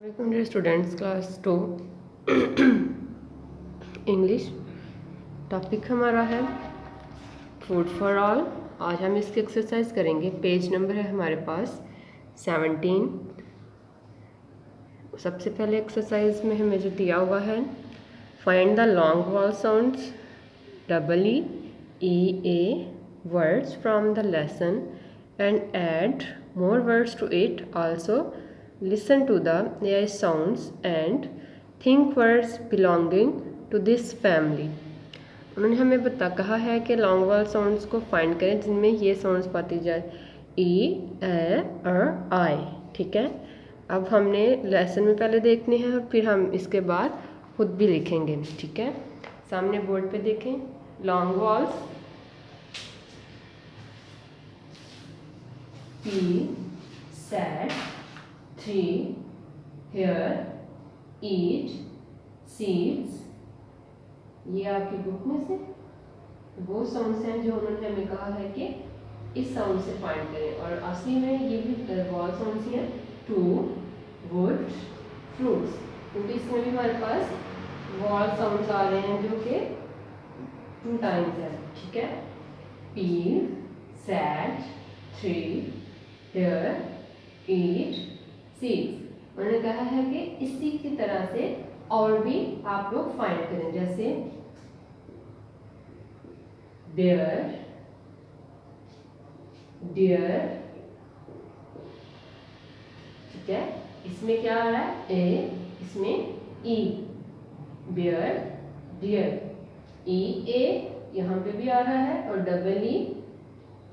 Welcome dear students, class 2 English. Topic हमारा है food for all. आज हम इसकी एक्सरसाइज करेंगे। पेज नंबर है हमारे पास 17। सबसे पहले एक्सरसाइज में हमें जो दिया हुआ है, find the long wall sounds EE words from the lesson and add more words to it. Also listen to the AI sounds and think words belonging to this family. उन्होंने हमें कहा है कि लॉन्ग वॉल साउंड्स को find करें जिनमें ये sounds पाती जाए, आई। ठीक है, अब हमने लेसन में पहले देखने हैं और फिर हम इसके बाद खुद भी लिखेंगे। ठीक है, सामने बोर्ड पे देखें, long walls P, sat, 3, here, eat, seeds। ये आपकी बुक में से वो साउंड्स हैं जो उन्होंने हमें कहा है कि इस साउंड से फाइंड करें, और असली में ये भी वॉल साउंड्स ही हैं। टू, वुड, फ्रूट्स, क्योंकि इसमें भी हमारे पास वॉल साउंड्स आ रहे हैं जो कि 2 टाइम्स है। ठीक है, पील, सैट, 3, here, eat, seeds। उन्होंने कहा है कि इसी की तरह से और भी आप लोग फाइंड करें, जैसे bear, deer। ठीक है, इसमें क्या आ रहा है, ए, इसमें ई, bear, deer, ई ए यहाँ पे भी आ रहा है, और डबल ई,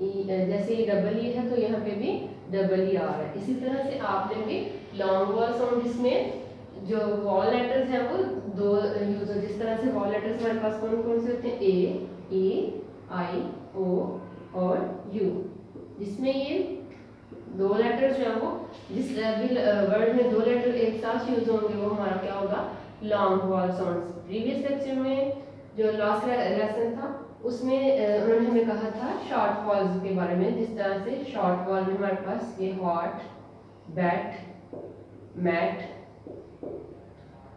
जैसे ये डबल ई है तो यहाँ पे भी डबल ई आ रहा है। इसी तरह से आपने भी लॉन्ग वॉल साउंड जिसमें जो वॉल लेटर्स हैं वो 2 यूज हो। जिस तरह से वॉल लेटर्स हमारे पास कौन कौन से होते हैं, ए, ई, आई, ओ और यू, जिसमें ये 2 लेटर्स जो है वो जिस वर्ड में 2 लेटर एक साथ यूज होंगे वो हमारा क्या होगा, long wall sounds. Previous lecture में जो लास्ट लेसन था उसमें उन्होंने हमें कहा था शॉर्ट वॉल्स के बारे में। जिस तरह से शॉर्ट वॉल में हमारे पास ये हॉट, बैट, मैट,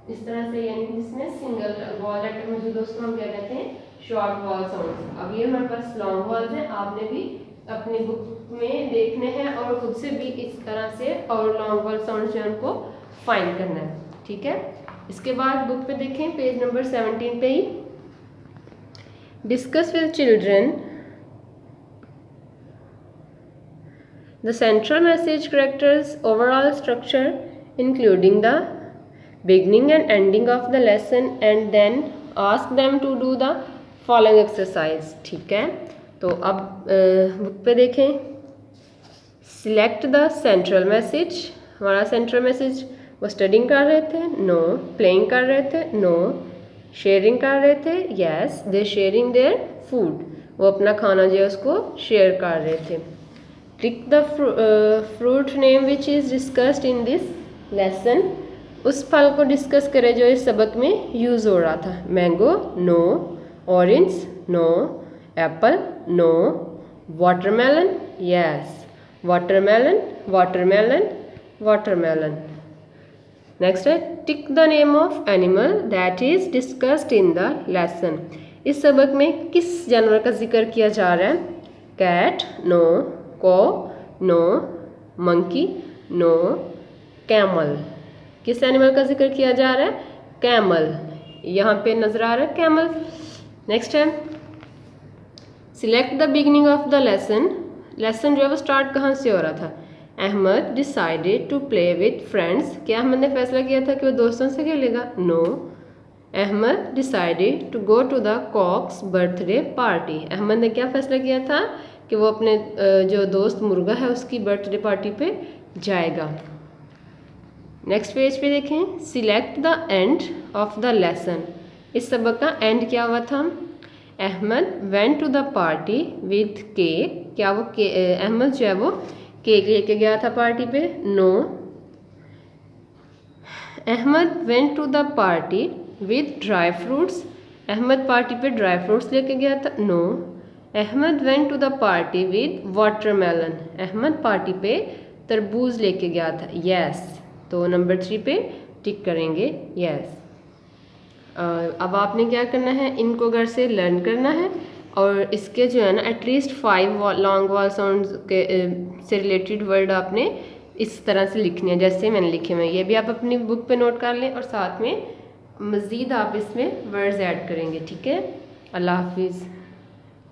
इस तरह से, यानी जिसमें सिंगल वॉल लेटर मौजूद है उसको हम क्या कहते हैं, शॉर्ट वॉल साउंड्स। अब ये हमारे पास लॉन्ग वॉल्स हैं, आपने भी अपनी बुक में देखने हैं और खुद से भी इस तरह से और लॉन्ग वॉल साउंड्स जो उनको फाइंड करना है। ठीक है, इसके बाद बुक पे देखें, पेज नंबर 17 पे ही, discuss with children the central message characters, overall structure including the beginning and ending of the lesson, and then ask them to do the following exercise। ठीक है, तो अब बुक पे देखें, select the central message। हमारा central message वो studying कर रहे थे, नो, प्लेइंग कर रहे थे, नो, शेयरिंग कर रहे थे, yes, they sharing their food, वो अपना खाना जो है उसको शेयर कर रहे थे। Tick the fruit name which is discussed in this lesson. उस फल को डिस्कस करें जो इस सबक में यूज़ हो रहा था। Mango, no, orange, no, apple, no, watermelon, yes, watermelon, watermelon, watermelon. Next है, tick the name of animal that is discussed in the lesson. इस सबक में किस जानवर का जिक्र किया जा रहा है, कैट, नो, कॉ, नो, मंकी, नो, कैमल। किस एनिमल का जिक्र किया जा रहा है, कैमल, यहाँ पे नजर आ रहा है कैमल। नेक्स्ट है, select the beginning of the lesson. Lesson जो है वो स्टार्ट कहाँ से हो रहा था, Ahmad decided to play with friends. क्या अहमद ने फैसला किया था कि वो दोस्तों से खेलेगा, no, Ahmad decided to go to the Cox's birthday party. Ahmad ने क्या फैसला किया था कि वो अपने जो दोस्त मुर्गा है उसकी बर्थडे पार्टी पे जाएगा। नेक्स्ट पेज पे देखें, select the end of the lesson. इस सबक का एंड क्या हुआ था, Ahmad went to the party with cake. क्या वो अहमद जो है वो केक लेके गया था पार्टी पे, no, Ahmad went to the party with dry fruits. Ahmad party पे ड्राई फ्रूट्स लेके गया था, no, Ahmad went to the party with watermelon. Ahmad party पे तरबूज लेके गया था, यस। तो नंबर 3 पे टिक करेंगे यस। अब आपने क्या करना है, इनको घर से लर्न करना है और इसके जो है ना एटलीस्ट 5 लॉन्ग वॉल साउंड्स के से रिलेटेड वर्ड आपने इस तरह से लिखने हैं जैसे मैंने लिखे हुए हैं। ये भी आप अपनी बुक पे नोट कर लें और साथ में मज़ीद आप इसमें वर्ड्स ऐड करेंगे। ठीक है, अल्लाह हाफिज़।